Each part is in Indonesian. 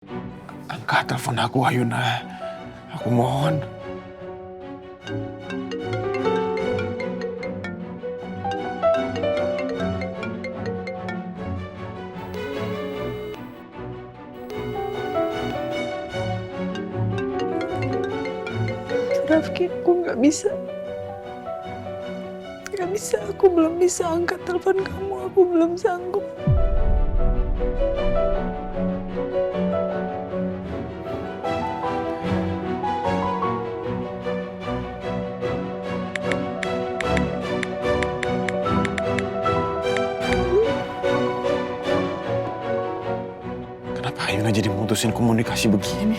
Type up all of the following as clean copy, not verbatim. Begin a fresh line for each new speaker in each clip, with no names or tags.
Angkat telepon aku, Ayuna. Aku mohon.
Rafki, aku nggak bisa. Nggak bisa, aku belum bisa angkat telepon kamu. Aku belum sanggup.
Kenapa Ayuna jadi mutusin komunikasi begini?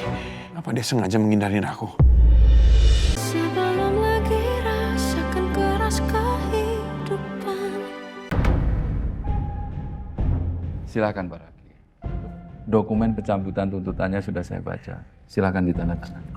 Apa dia sengaja menghindarin aku?
Sebelum lagi rasakan keras kehidupan.
Silakan Pak Rafki. Dokumen pencabutan tuntutannya sudah saya baca. Silakan ditandatangani.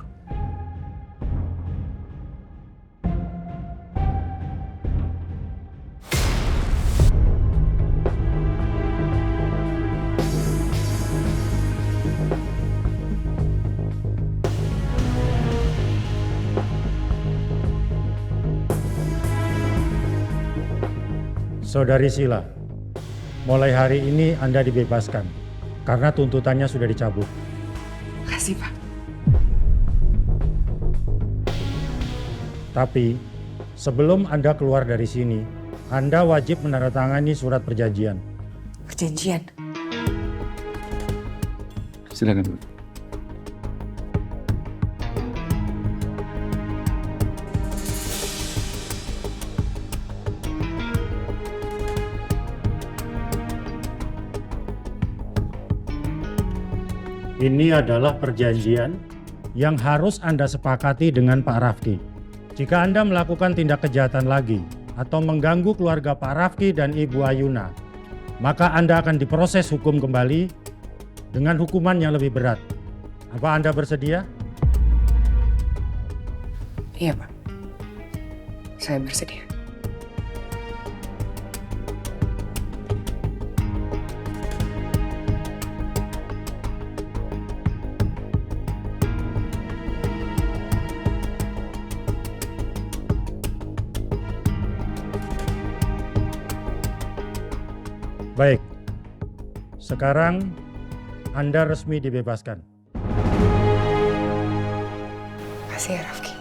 Saudari Sila, mulai hari ini Anda dibebaskan karena tuntutannya sudah dicabut.
Makasih, Pak.
Tapi sebelum Anda keluar dari sini, Anda wajib menandatangani surat perjanjian.
Perjanjian.
Silakan Bu.
Ini adalah perjanjian yang harus Anda sepakati dengan Pak Rafki. Jika Anda melakukan tindak kejahatan lagi atau mengganggu keluarga Pak Rafki dan Ibu Ayuna, maka Anda akan diproses hukum kembali dengan hukuman yang lebih berat. Apa Anda bersedia?
Iya, Pak. Saya bersedia.
Baik, sekarang Anda resmi dibebaskan.
Makasih ya, Rafki.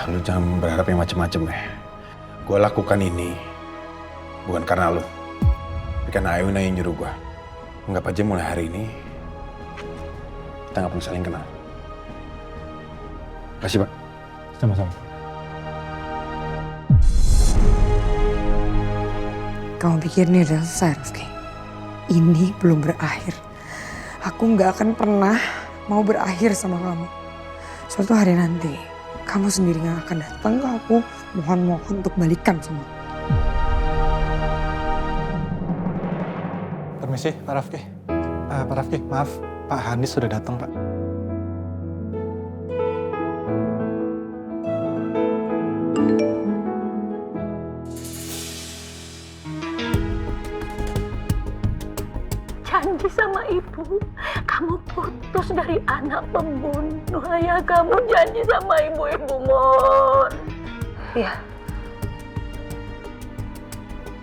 Lu jangan berharap yang macem-macem ya. Gue lakukan ini bukan karena lu, tapi karena Ayuna yang nyuruh gue. Anggap aja mulai hari ini kita nggak perlu saling kenal. Makasih, Pak.
Sama-sama.
Kamu pikir ini udah selesai, Rafki? Ini belum berakhir. Aku nggak akan pernah mau berakhir sama kamu. Suatu hari nanti, kamu sendiri yang akan datang ke aku, mohon-mohon untuk balikan sama aku.
Permisi, Pak Rafki. Pak Rafki, maaf, Pak Hanis sudah datang, Pak.
Janji sama ibu, kamu putus dari anak pembunuh ayah kamu. Janji sama ibu-ibu, Mon. Iya.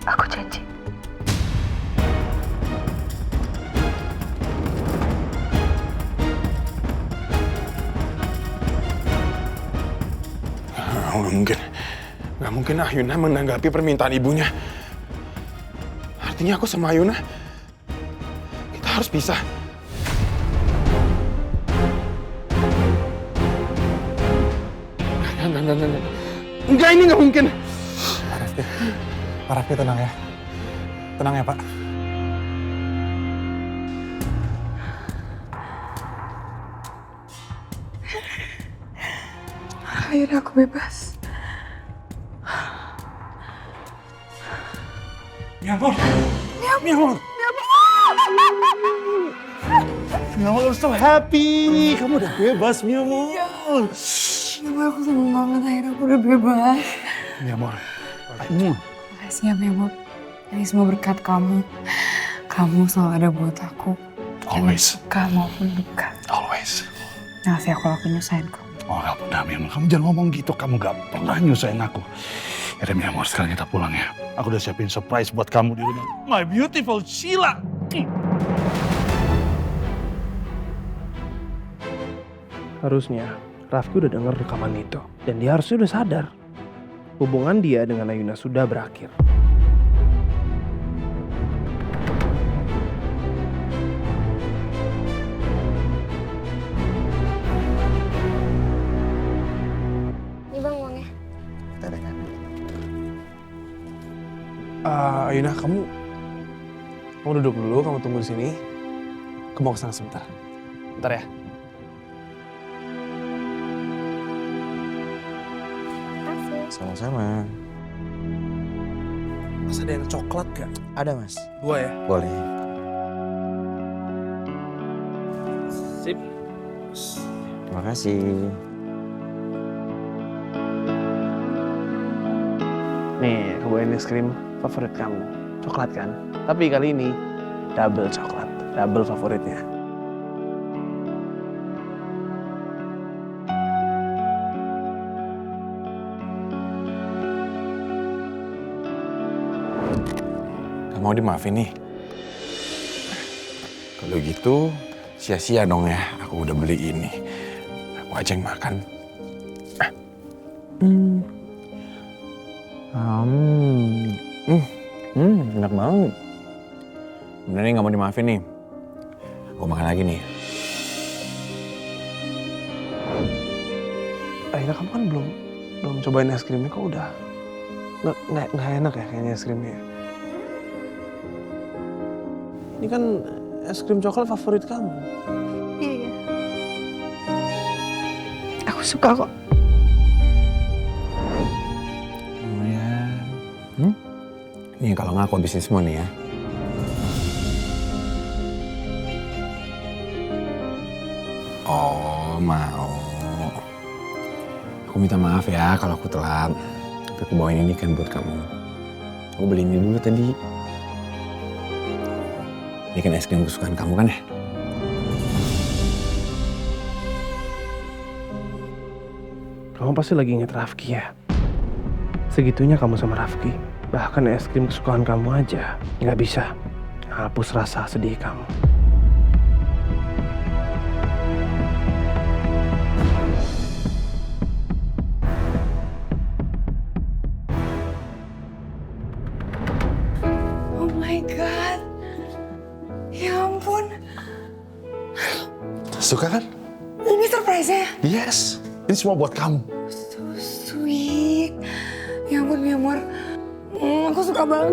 Aku janji.
Gak mungkin Ayuna menanggapi permintaan ibunya. Artinya aku sama Ayuna, kita harus pisah. Enggak, ini gak mungkin.
Pak Rafki tenang ya. Tenang ya, Pak.
Akhirnya aku bebas.
Miyamon! Miyamon! Miyamon, I'm so happy. Kamu udah bebas, Miyamon.
Aku seneng banget akhirnya aku udah bebas.
Miyamon.
Makasih ya, Memo. Ini semua berkat kamu. Kamu selalu ada buat aku.
Always.
Suka maupun duka.
Always.
Maaf ya kalau aku nyusahin kok.
Oh gak pernah, Mia. Kamu jangan ngomong gitu. Kamu gak pernah nyusahin aku. Yaudah, Mia, sekarang kita pulang ya. Aku udah siapin surprise buat kamu di rumah. My beautiful Sheila.
Harusnya Rafki udah denger rekaman itu. Dan dia harusnya udah sadar. Hubungan dia dengan Ayuna sudah berakhir.
Ini bang uangnya.
Ayuna, kamu duduk dulu, kamu tunggu di sini. Aku mau kesana sebentar. Bentar ya.
Sama-sama.
Mas ada yang coklat gak?
Ada mas.
2 ya?
Boleh.
Sip.
Terima kasih.
Nih, aku bawain es krim favorit kamu. Coklat kan? Tapi kali ini double coklat. Double favoritnya.
Gak mau dimaafin nih. Kalau gitu sia-sia dong ya. Aku udah beli ini. Aku aja yang makan. Enak banget. Bener nih gak mau dimaafin nih. Aku makan lagi nih.
Ayuna, kamu kan belum cobain es krimnya, kok udah nggak enak ya kayaknya es krimnya. Ini kan es krim coklat favorit kamu.
Iya. Aku suka kok.
Oh ya. Nih kalau nggak aku habisin semua nih ya. Oh mau. Aku minta maaf ya kalau aku telat. Tapi aku bawain ini kan buat kamu. Aku beli ini dulu tadi. Ini kan es krim kesukaan kamu kan ya?
Kamu pasti lagi inget Rafki ya. Segitunya kamu sama Rafki. Bahkan es krim kesukaan kamu aja nggak bisa hapus rasa sedih kamu.
Oh my God. Ya ampun.
Suka kan?
Ini surprise-nya.
Yes. Ini semua buat kamu.
So sweet. Ya ampun, mi amor. Aku suka banget.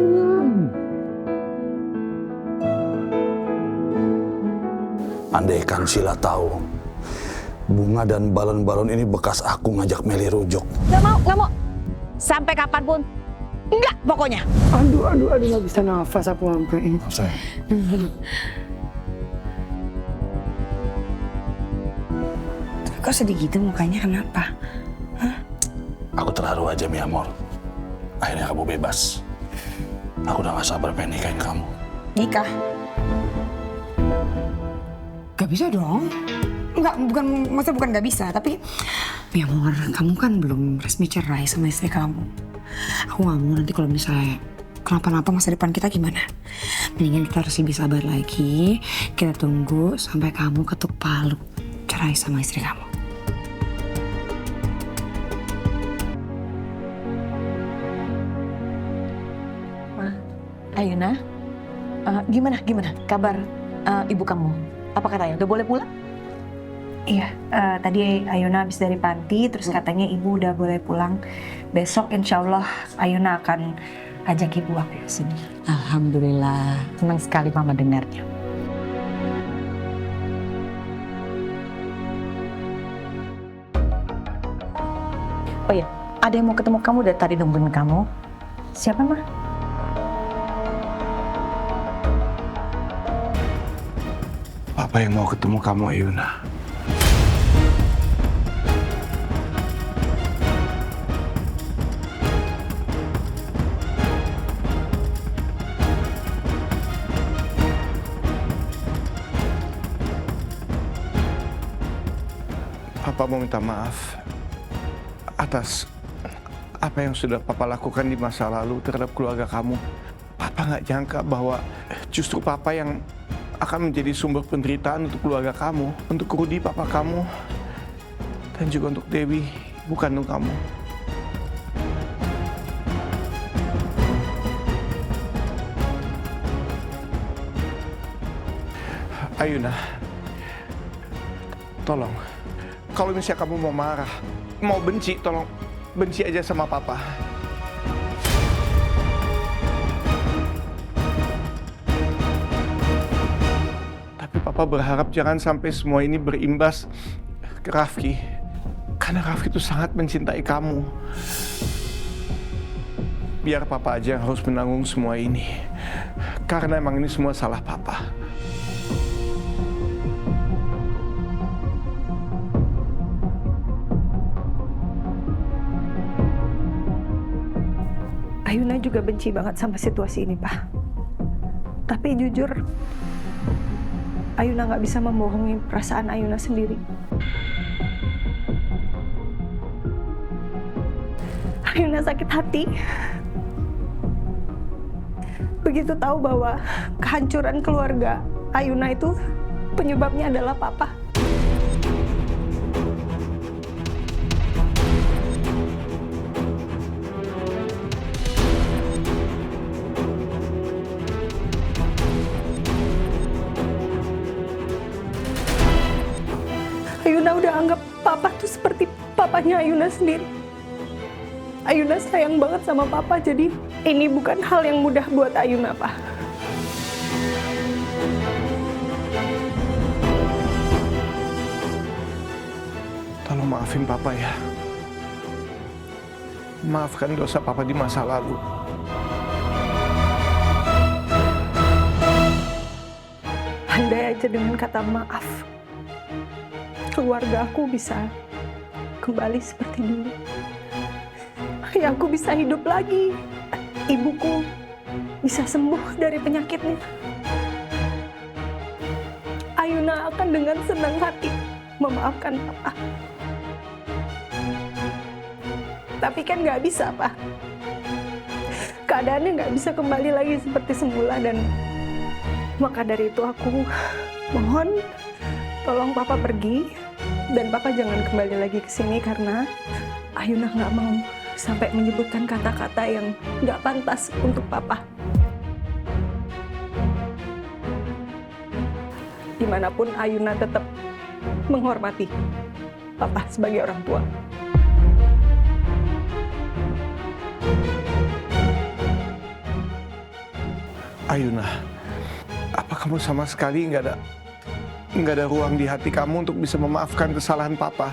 Andaikan Sheila tahu, bunga dan balon-balon ini bekas aku ngajak Meli rujuk.
Gak mau. Sampai kapanpun. Enggak pokoknya.
Aduh, nggak bisa nafas aku sampai.
Saya.
Tapi kok sedih gitu mukanya, kenapa?
Aku terharu aja, mi amor. Akhirnya kamu bebas. Aku udah gak sabar pengen nikahin kamu.
Nikah? Gak bisa dong. Enggak, maksudnya bukan gak bisa, tapi mi amor, kamu kan belum resmi cerai sama istri kamu. Aku gak mau nanti kalau misalnya kenapa-napa masa depan kita gimana. Mendingan kita harus lebih sabar lagi. Kita tunggu sampai kamu ketuk palu cerai sama istri kamu.
Ayuna, gimana kabar ibu kamu? Apa katanya? Udah boleh pulang?
Iya, tadi Ayuna habis dari panti, terus katanya ibu udah boleh pulang. Besok insya Allah Ayuna akan ajak ibu aku ke sini.
Alhamdulillah, senang sekali mama dengarnya. Oh iya, ada yang mau ketemu kamu dari tadi nungguin kamu. Siapa mah?
Papa yang mau ketemu kamu, Ayuna.
Papa mau minta maaf atas apa yang sudah Papa lakukan di masa lalu terhadap keluarga kamu. Papa nggak jangka bahwa justru Papa yang akan menjadi sumber penderitaan untuk keluarga kamu, untuk Rudy papa kamu, dan juga untuk Dewi, ibu kandung kamu. Ayuna, tolong, kalau misalnya kamu mau marah, mau benci, tolong benci aja sama Papa. Tapi Papa berharap jangan sampai semua ini berimbas ke Rafki. Karena Rafki itu sangat mencintai kamu. Biar Papa aja yang harus menanggung semua ini. Karena emang ini semua salah Papa.
Ayuna juga benci banget sama situasi ini, Pak. Tapi jujur, Ayuna nggak bisa membohongi perasaan Ayuna sendiri. Ayuna sakit hati. Begitu tahu bahwa kehancuran keluarga Ayuna itu penyebabnya adalah Papa. Ayuna udah anggap Papa tuh seperti papanya Ayuna sendiri. Ayuna sayang banget sama Papa, jadi ini bukan hal yang mudah buat Ayuna, Pak.
Tolong maafin Papa ya. Maafkan dosa Papa di masa lalu.
Andai aja dengan kata maaf, keluarga aku bisa kembali seperti dulu. Ayahku bisa hidup lagi. Ibuku bisa sembuh dari penyakitnya. Ayuna akan dengan senang hati memaafkan Papa. Tapi kan nggak bisa, Pak. Keadaannya nggak bisa kembali lagi seperti semula, dan maka dari itu aku mohon tolong Papa pergi dan Papa jangan kembali lagi ke sini karena Ayuna nggak mau sampai menyebutkan kata-kata yang nggak pantas untuk Papa. Dimanapun Ayuna tetap menghormati Papa sebagai orang tua.
Ayuna, apa kamu sama sekali nggak ada ruang di hati kamu untuk bisa memaafkan kesalahan Papa?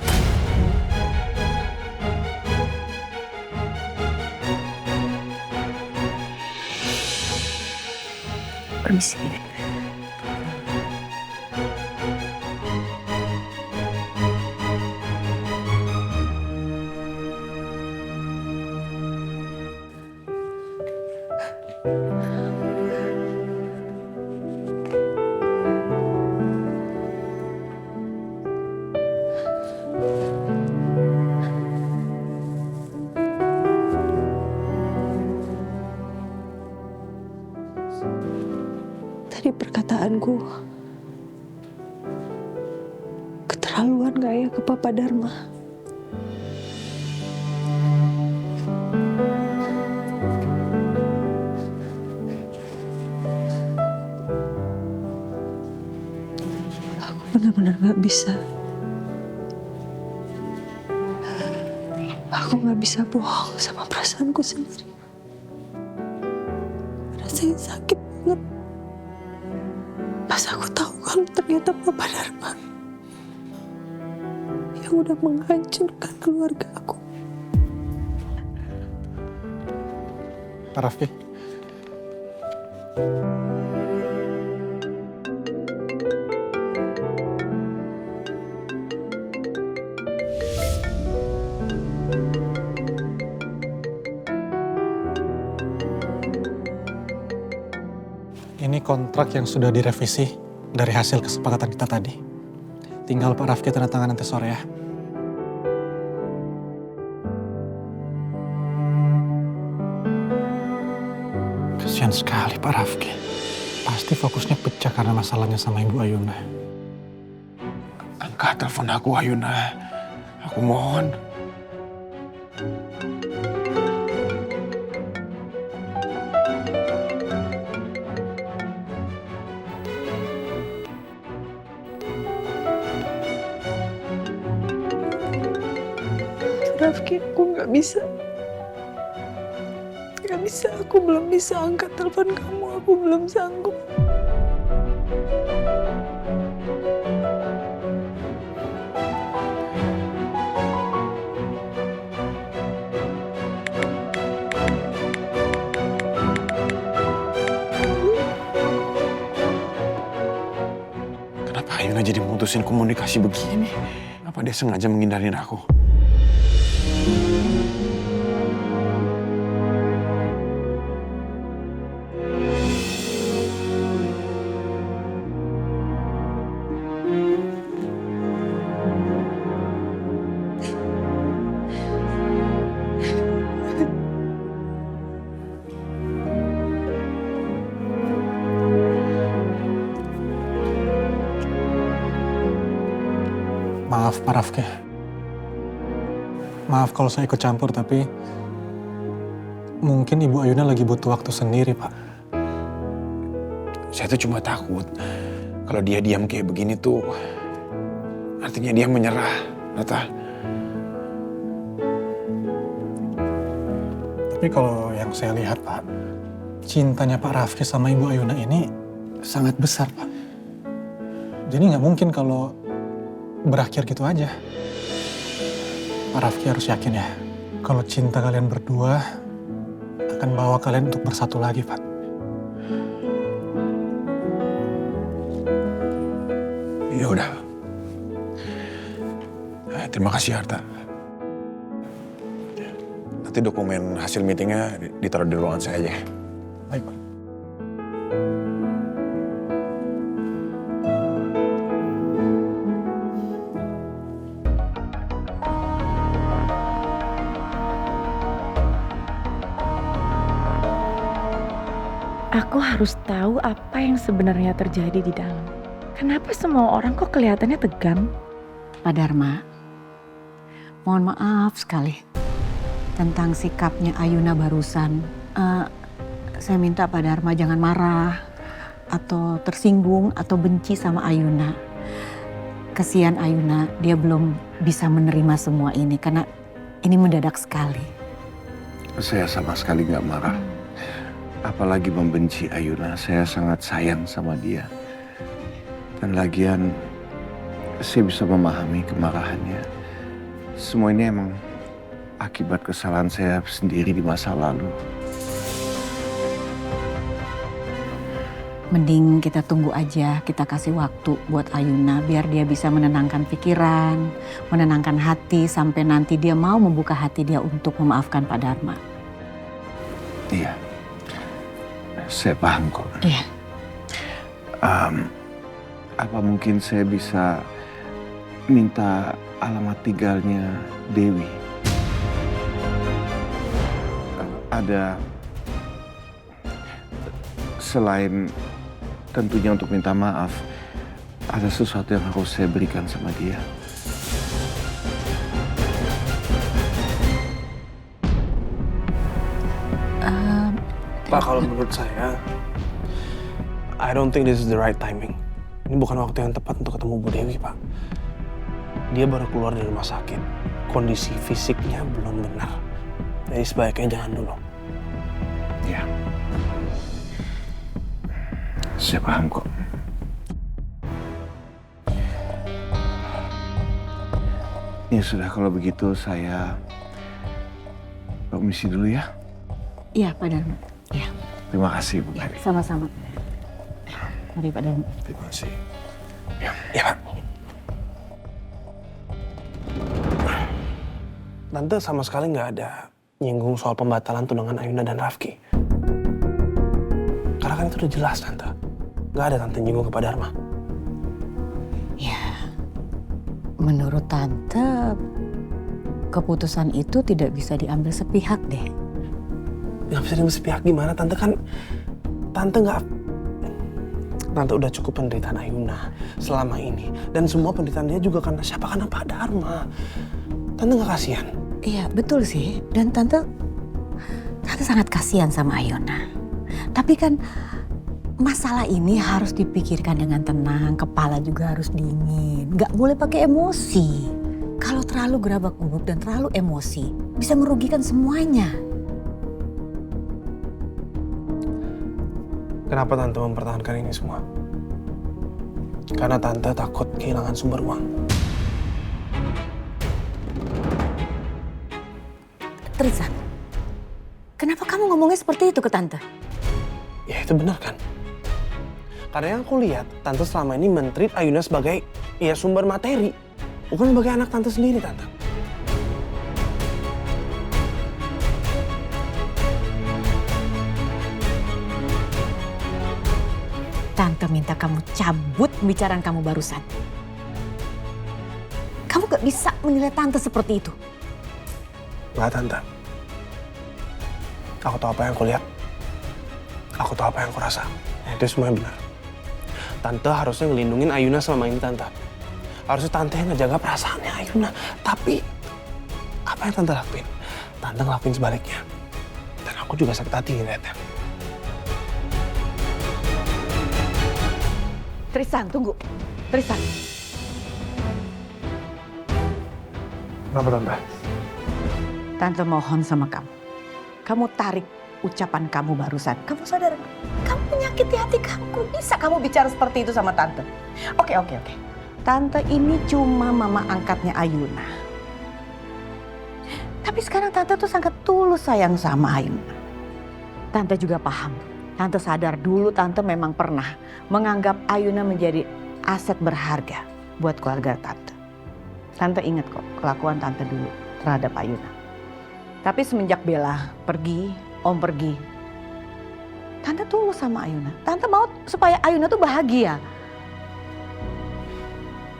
Permisi. Tadi perkataanku keterlaluan gak ya ke Papa Dharma? Aku benar-benar gak bisa. Aku gak bisa bohong sama perasaanku sendiri. Rasanya sakit banget. Pas aku tahu kalau ternyata Papa Dharma yang udah menghancurkan keluarga aku.
Pak Rafki. Ini kontrak yang sudah direvisi dari hasil kesepakatan kita tadi. Tinggal Pak Rafki tanda tangan nanti sore ya.
Kasihan sekali Pak Rafki. Pasti fokusnya pecah karena masalahnya sama Ibu Ayuna.
Angkat telepon aku, Ayuna. Aku mohon.
Rafki, aku nggak bisa. Nggak bisa, aku belum bisa angkat telepon kamu. Aku belum sanggup.
Kenapa Ayuna jadi mutusin komunikasi begini? Apa dia sengaja menghindarin aku?
Maaf Pak Rafki. Maaf kalau saya ikut campur, tapi mungkin Ibu Ayuna lagi butuh waktu sendiri, Pak.
Saya tuh cuma takut kalau dia diam kayak begini tuh artinya dia menyerah, Nata.
Tapi kalau yang saya lihat, Pak, cintanya Pak Rafki sama Ibu Ayuna ini sangat besar, Pak. Jadi nggak mungkin kalau berakhir gitu aja. Pak Rafki harus yakin ya, kalau cinta kalian berdua akan bawa kalian untuk bersatu lagi, Pak.
Ya udah. Terima kasih, Harta. Nanti dokumen hasil meetingnya ditaruh di ruangan saya aja.
Baik, Pak.
Aku harus tahu apa yang sebenarnya terjadi di dalam. Kenapa semua orang kok kelihatannya tegang?
Pak Dharma, mohon maaf sekali tentang sikapnya Ayuna barusan. Saya minta Pak Dharma jangan marah atau tersinggung atau benci sama Ayuna. Kasihan Ayuna, dia belum bisa menerima semua ini karena ini mendadak sekali.
Saya sama sekali nggak marah. Apalagi membenci Ayuna, saya sangat sayang sama dia. Dan lagian, saya bisa memahami kemarahannya. Semua ini emang akibat kesalahan saya sendiri di masa lalu.
Mending kita tunggu aja, kita kasih waktu buat Ayuna biar dia bisa menenangkan pikiran, menenangkan hati sampai nanti dia mau membuka hati dia untuk memaafkan Pak Dharma.
Iya. Saya paham kok.
Iya.
Apa mungkin saya bisa minta alamat tinggalnya Dewi? Ada selain tentunya untuk minta maaf, ada sesuatu yang harus saya berikan sama dia.
Pak, kalau menurut saya, I don't think this is the right timing. Ini bukan waktu yang tepat untuk ketemu Bu Dewi, Pak. Dia baru keluar dari rumah sakit. Kondisi fisiknya belum benar. Jadi sebaiknya jangan dulu.
Ya. Saya paham kok. Ya sudah, kalau begitu saya permisi dulu ya.
Iya, Pak Dharma. Ya.
Terima kasih, Bu Mary.
Sama-sama. Mari Pak Dharma.
Terima kasih.
Ya, Pak. Tante sama sekali nggak ada nyinggung soal pembatalan tunangan Ayuna dan Rafki. Karena kan itu udah jelas, Tante. Nggak ada Tante nyinggung ke Pak Dharma.
Ya, menurut Tante, keputusan itu tidak bisa diambil sepihak deh.
Nggak bisa diambil sepihak gimana? Tante kan Tante udah cukup penderitaan Ayuna selama ini. Dan semua penderitaan dia juga karena siapa? Karena Pak Dharma. Tante nggak kasihan?
Iya, betul sih. Dan Tante sangat kasihan sama Ayuna. Tapi kan masalah ini harus dipikirkan dengan tenang, kepala juga harus dingin. Nggak boleh pakai emosi. Kalau terlalu gerabak gubuk dan terlalu emosi, bisa merugikan semuanya.
Kenapa Tante mempertahankan ini semua? Karena Tante takut kehilangan sumber uang.
Tristan, kenapa kamu ngomongnya seperti itu ke Tante?
Ya itu benar kan? Karena yang aku lihat, Tante selama ini men-treat Ayuna sebagai ya sumber materi. Bukan sebagai anak Tante sendiri, Tante.
Tante minta kamu cabut pembicaraan kamu barusan. Kamu gak bisa menilai Tante seperti itu.
Nggak, Tante. Aku tahu apa yang aku lihat. Aku tahu apa yang aku rasa. Itu semuanya benar. Tante harusnya ngelindungin Ayuna selama ini, Tante. Harusnya Tante yang ngejaga perasaannya Ayuna. Tapi, apa yang Tante lakuin? Tante ngelakuin sebaliknya. Dan aku juga sakit hati ngeliatnya.
Tristan, tunggu. Tristan.
Kenapa, Tante?
Tante mohon sama kamu. Kamu tarik ucapan kamu barusan. Kamu sadar nggak? Kamu menyakiti hati kamu. Bisa kamu bicara seperti itu sama Tante? Oke. Tante ini cuma mama angkatnya Ayuna. Tapi sekarang Tante tuh sangat tulus sayang sama Ayuna. Tante juga paham. Tante sadar dulu Tante memang pernah menganggap Ayuna menjadi aset berharga buat keluarga Tante. Tante ingat kok kelakuan Tante dulu terhadap Ayuna. Tapi semenjak Bella pergi, Om pergi, Tante tulus sama Ayuna. Tante mau supaya Ayuna tuh bahagia.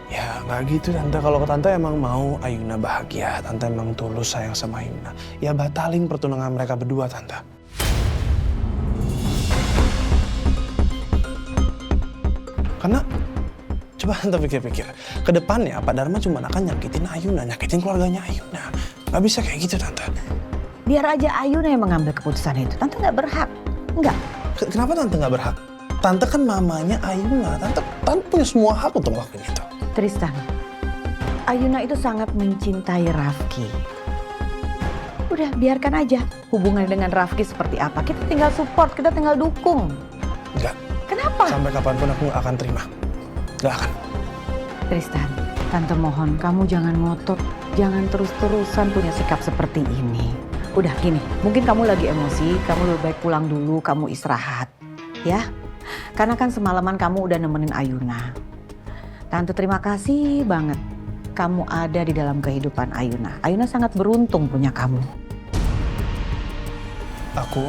Ya nggak gitu, Tante. Kalau Tante emang mau Ayuna bahagia, Tante emang tulus sayang sama Ayuna, ya batalin pertunangan mereka berdua, Tante. Karena coba Tante pikir-pikir, ke depannya Pak Dharma cuma akan nyakitin Ayuna, nyakitin keluarganya Ayuna. Gak bisa kayak gitu, Tante.
Biar aja Ayuna yang mengambil keputusan itu. Tante nggak berhak. Nggak.
Kenapa Tante nggak berhak? Tante kan mamanya Ayuna. Tante punya semua hak untuk ngelakuin itu.
Tristan, Ayuna itu sangat mencintai Rafki. Udah biarkan aja hubungan dengan Rafki seperti apa. Kita tinggal support, kita tinggal dukung.
Enggak.
Kenapa?
Sampai kapanpun aku nggak akan terima. Nggak akan.
Tristan, Tante mohon kamu jangan ngotot. Jangan terus-terusan punya sikap seperti ini. Udah gini, mungkin kamu lagi emosi, kamu lebih baik pulang dulu, kamu istirahat. Ya, karena kan semalaman kamu udah nemenin Ayuna. Tante terima kasih banget kamu ada di dalam kehidupan Ayuna. Ayuna sangat beruntung punya kamu.
Aku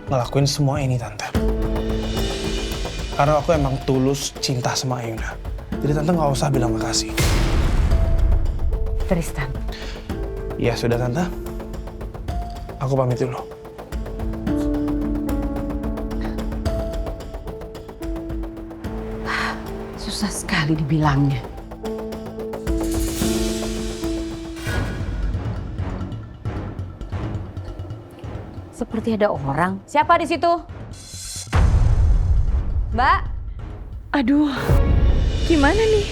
ngelakuin semua ini, Tante. Karena aku emang tulus cinta sama Ayuna. Jadi Tante nggak usah bilang makasih.
Tristan.
Ya sudah, Tante. Aku pamit dulu.
Susah sekali dibilangnya. Seperti ada orang. Siapa di situ? Mbak?
Aduh, gimana nih?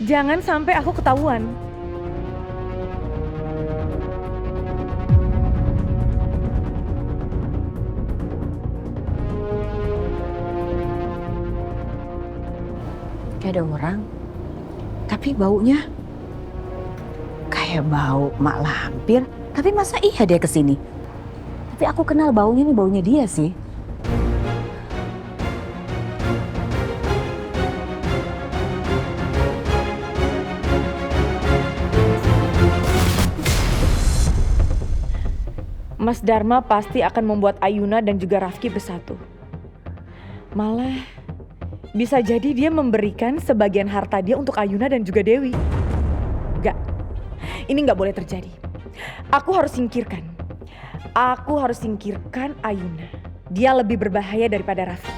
Jangan sampai aku ketahuan.
Kayak ada orang, tapi baunya kayak bau mak lampir. Tapi masa iya dia kesini? Tapi aku kenal baunya nih, baunya dia sih.
Mas Dharma pasti akan membuat Ayuna dan juga Rafki bersatu. Malah bisa jadi dia memberikan sebagian harta dia untuk Ayuna dan juga Dewi. Enggak, ini nggak boleh terjadi. Aku harus singkirkan Ayuna. Dia lebih berbahaya daripada Raffi.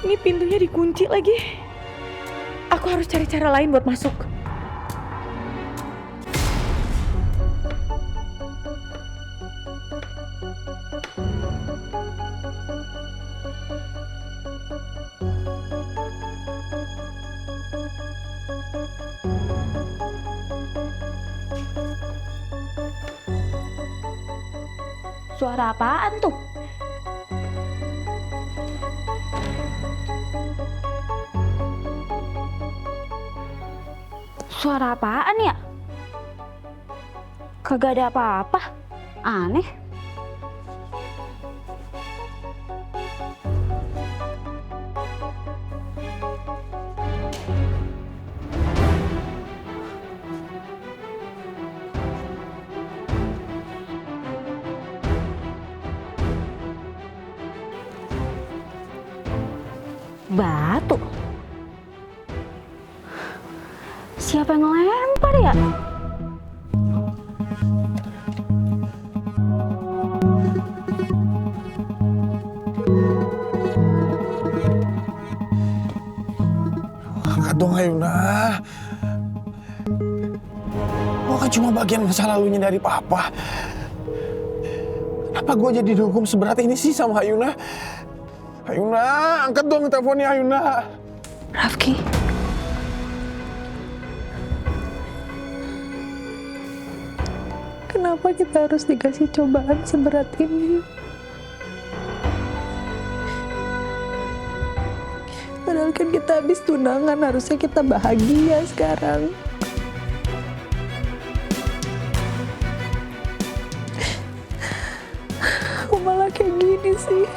Ini pintunya dikunci lagi. Aku harus cari cara lain buat masuk.
Suara apaan tuh? Suara apaan ya? Kagak ada apa-apa. Aneh. Batu. Siapa yang ngelempar ya?
Angkat dong Ayuna. Lo kan cuma bagian masa lalunya dari papa. Kenapa gue jadi dihukum seberat ini sih sama Ayuna? Ayuna, angkat dong teleponnya Ayuna.
Rafki. Kenapa kita harus dikasih cobaan seberat ini? Padahal kan kita habis tunangan, harusnya kita bahagia sekarang. Kok malah kayak gini sih?